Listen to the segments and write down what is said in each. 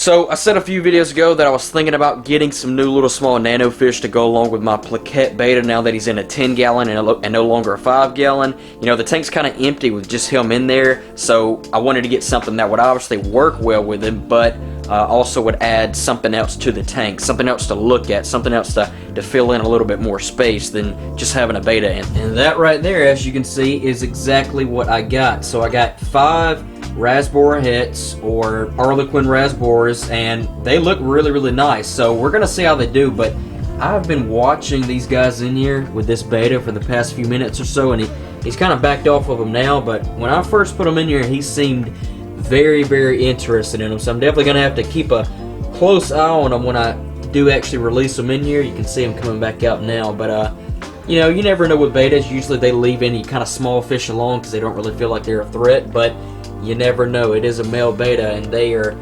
So I said a few videos ago that I was thinking about getting some new little small nano fish to go along with my Plaket Betta now that he's in a 10 gallon and no longer a 5 gallon. You know, the tank's kind of empty with just him in there, so I wanted to get something that would obviously work well with him, but also would add something else to the tank, something else to look at, something else to fill in a little bit more space than just having a betta. And that right there, as you can see, is exactly what I got. So I got 5 rasbora hets, or Harlequin rasboras, and they look really nice. So we're gonna see how they do, but I've been watching these guys in here with this betta for the past few minutes or so, and he's kind of backed off of them now, but when I first put him in here, he seemed very interested in them. So I'm definitely gonna have to keep a close eye on them when I do actually release them in here. You can see them coming back out now, but you know, you never know with bettas. Usually they leave any kind of small fish alone because they don't really feel like they're a threat, but you never know. It is a male betta, and they are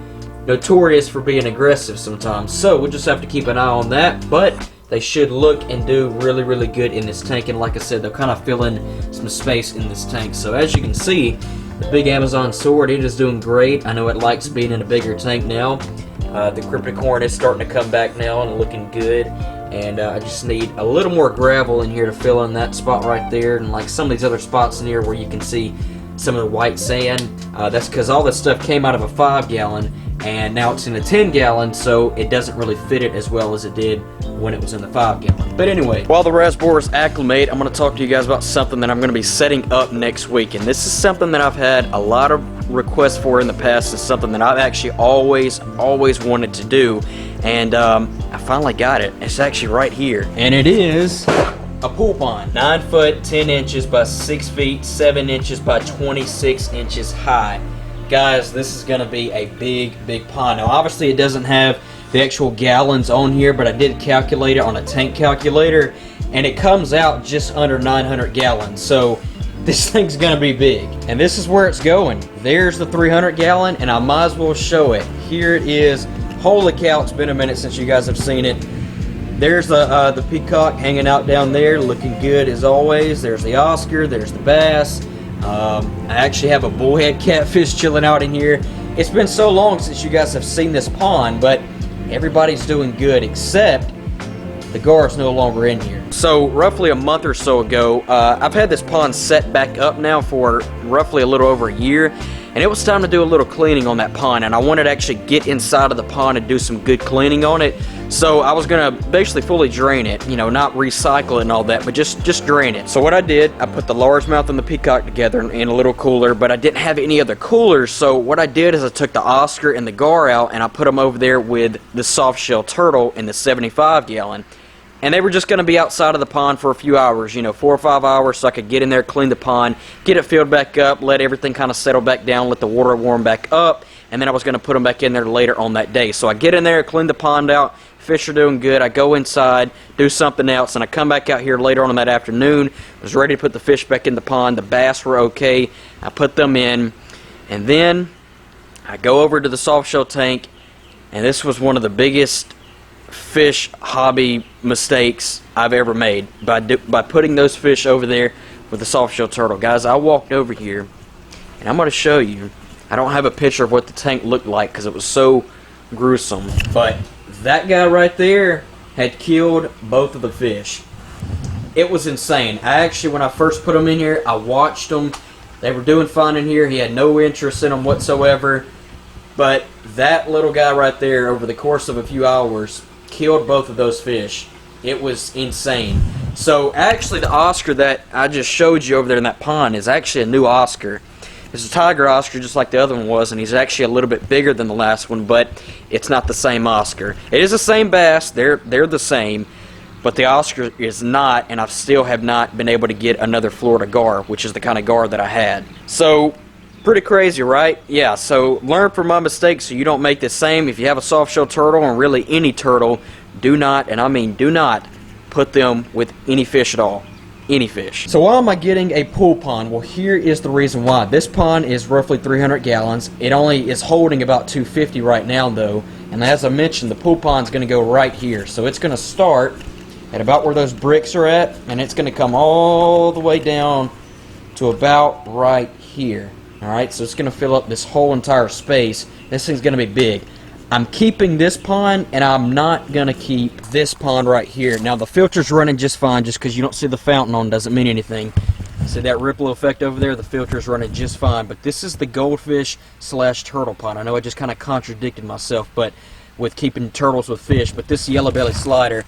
notorious for being aggressive sometimes. So we'll just have to keep an eye on that, but they should look and do really good in this tank. And like I said, they'll kind of fill in some space in this tank. So as you can see, the big Amazon sword, it is doing great. I know it likes being in a bigger tank now. The cryptocorn is starting to come back now and looking good. And I just need a little more gravel in here to fill in that spot right there, and like some of these other spots in here where you can see some of the white sand. That's because all this stuff came out of a 5 gallon and now it's in a 10 gallon, so it doesn't really fit it as well as it did when it was in the 5 gallon. But anyway, while the rasboras acclimate, I'm going to talk to you guys about something that I'm going to be setting up next week. And this is something that I've had a lot of requests for in the past. It's something that I've actually always wanted to do, and I finally got it. It's actually right here, and it is a pool pond, 9 foot 10 inches by 6 feet 7 inches by 26 inches high. Guys, this is gonna be a big pond. Now obviously it doesn't have the actual gallons on here, but I did calculate it on a tank calculator, and it comes out just under 900 gallons. So this thing's gonna be big, and this is where it's going. There's the 300 gallon, and I might as well show it. Here it is. Holy cow, it's been a minute since you guys have seen it. There's the peacock hanging out down there, looking good as always. There's the Oscar, there's the bass. I actually have a bullhead catfish chilling out in here. It's been so long since you guys have seen this pond, but everybody's doing good except the gar's no longer in here. So roughly a month or so ago, I've had this pond set back up now for roughly a little over a year, and it was time to do a little cleaning on that pond, and I wanted to actually get inside of the pond and do some good cleaning on it. So I was gonna basically fully drain it, you know, not recycle it and all that, but just drain it. So what I did, I put the largemouth and the peacock together in a little cooler, but I didn't have any other coolers. So what I did is I took the Oscar and the gar out, and I put them over there with the soft shell turtle in the 75 gallon. And they were just going to be outside of the pond for a few hours, you know, 4 or 5 hours, so I could get in there, clean the pond, get it filled back up, let everything kind of settle back down, let the water warm back up, and then I was going to put them back in there later on that day. So I get in there, clean the pond out, fish are doing good, I go inside, do something else, and I come back out here later on in that afternoon, was ready to put the fish back in the pond. The bass were okay, I put them in, and then I go over to the soft shell tank, and this was one of the biggest fish hobby mistakes I've ever made by putting those fish over there with the soft shell turtle. Guys, I walked over here, and I'm going to show you. I don't have a picture of what the tank looked like because it was so gruesome, but that guy right there had killed both of the fish. It was insane. I actually, when I first put them in here, I watched them. They were doing fine in here. He had no interest in them whatsoever, but that little guy right there, over the course of a few hours, killed both of those fish. It was insane. So actually the Oscar that I just showed you over there in that pond is actually a new Oscar. It's a tiger Oscar just like the other one was, and he's actually a little bit bigger than the last one, but it's not the same Oscar. It is the same bass, they're the same, but the Oscar is not, and I still have not been able to get another Florida gar, which is the kind of gar that I had. So pretty crazy, right? Yeah, so learn from my mistakes so you don't make the same. If you have a soft shell turtle, and really any turtle, do not, and I mean do not, put them with any fish at all. Any fish. So why am I getting a pool pond? Well, here is the reason why. This pond is roughly 300 gallons. It only is holding about 250 right now though, and as I mentioned, the pool pond's going to go right here. So it's going to start at about where those bricks are at, and it's going to come all the way down to about right here. Alright, so it's going to fill up this whole entire space. This thing's going to be big. I'm keeping this pond, and I'm not going to keep this pond right here. Now, the filter's running just fine. Just because you don't see the fountain on doesn't mean anything. See that ripple effect over there? The filter's running just fine. But this is the goldfish / turtle pond. I know I just kind of contradicted myself, but with keeping turtles with fish. But this yellow belly slider,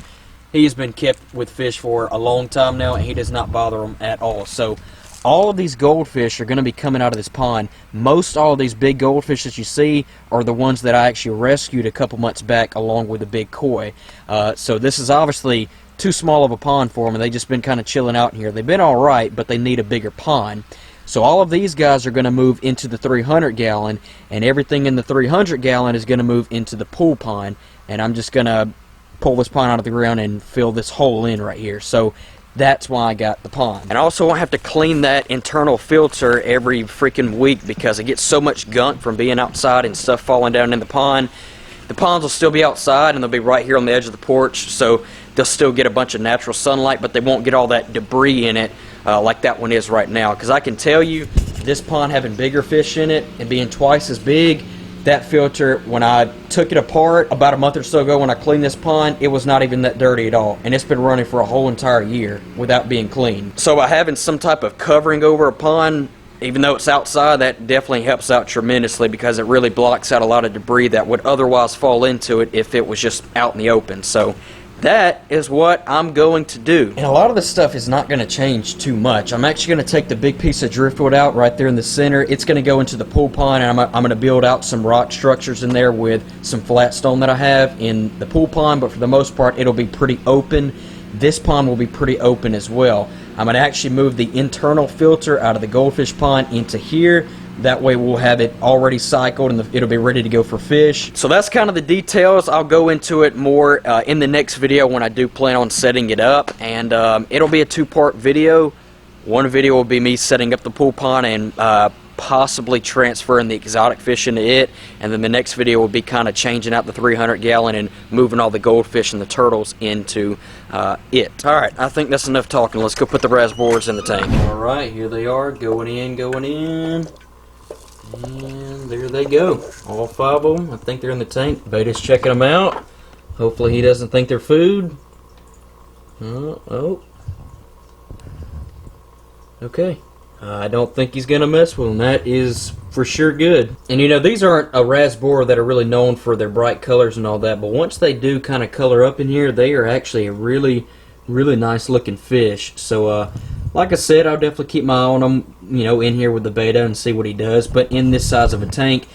he's been kept with fish for a long time now, and he does not bother them at all. So all of these goldfish are going to be coming out of this pond. Most all of these big goldfish that you see are the ones that I actually rescued a couple months back along with the big koi. So this is obviously too small of a pond for them, and they've just been kind of chilling out in here. They've been all right, but they need a bigger pond. So all of these guys are going to move into the 300 gallon, and everything in the 300 gallon is going to move into the pool pond. And I'm just going to pull this pond out of the ground and fill this hole in right here. So that's why I got the pond. And I also won't have to clean that internal filter every freaking week because it gets so much gunk from being outside and stuff falling down in the pond. The ponds will still be outside, and they'll be right here on the edge of the porch, so they'll still get a bunch of natural sunlight, but they won't get all that debris in it like that one is right now. Because I can tell you, this pond having bigger fish in it and being twice as big, that filter, when I took it apart about a month or so ago when I cleaned this pond, it was not even that dirty at all. And it's been running for a whole entire year without being cleaned. So by having some type of covering over a pond, even though it's outside, that definitely helps out tremendously because it really blocks out a lot of debris that would otherwise fall into it if it was just out in the open. So that is what I'm going to do. And a lot of this stuff is not going to change too much. I'm actually going to take the big piece of driftwood out right there in the center. It's going to go into the pool pond, and I'm going to build out some rock structures in there with some flat stone that I have in the pool pond, but for the most part it'll be pretty open. This pond will be pretty open as well. I'm going to actually move the internal filter out of the goldfish pond into here. That way we'll have it already cycled and it'll be ready to go for fish. So that's kind of the details. I'll go into it more in the next video when I do plan on setting it up. And it'll be a two-part video. One video will be me setting up the pool pond and possibly transferring the exotic fish into it. And then the next video will be kind of changing out the 300 gallon and moving all the goldfish and the turtles into it. Alright, I think that's enough talking. Let's go put the rasboras in the tank. Alright, here they are, going in, going in. And there they go. All 5 of them. I think they're in the tank. Beta's checking them out. Hopefully he doesn't think they're food. Oh. Okay. I don't think he's going to mess with them. That is for sure good. And you know, these aren't a rasbora that are really known for their bright colors and all that, but once they do kind of color up in here, they are actually a really nice looking fish. So like I said, I'll definitely keep my eye on him, you know, in here with the beta and see what he does. But in this size of a tank,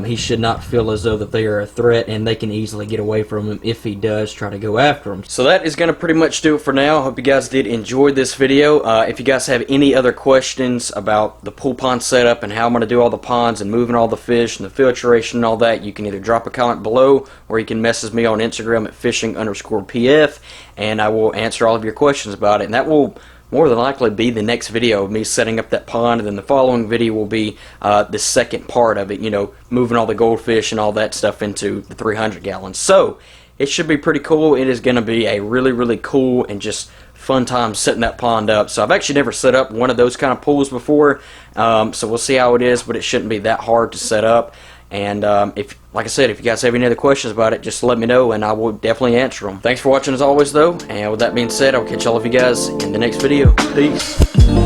he should not feel as though that they are a threat, and they can easily get away from him if he does try to go after him. So that is going to pretty much do it for now. Hope you guys did enjoy this video. If you guys have any other questions about the pool pond setup and how I'm going to do all the ponds and moving all the fish and the filtration and all that, you can either drop a comment below or you can message me on Instagram at fishing_pf, and I will answer all of your questions about it. And that will more than likely be the next video of me setting up that pond, and then the following video will be the second part of it, you know, moving all the goldfish and all that stuff into the 300 gallons. So it should be pretty cool. It is going to be a really cool and just fun time setting that pond up. So I've actually never set up one of those kind of pools before, so we'll see how it is, but it shouldn't be that hard to set up. And like I said, if you guys have any other questions about it, just let me know and I will definitely answer them. Thanks for watching as always though, and with that being said, I'll catch all of you guys in the next video. Peace.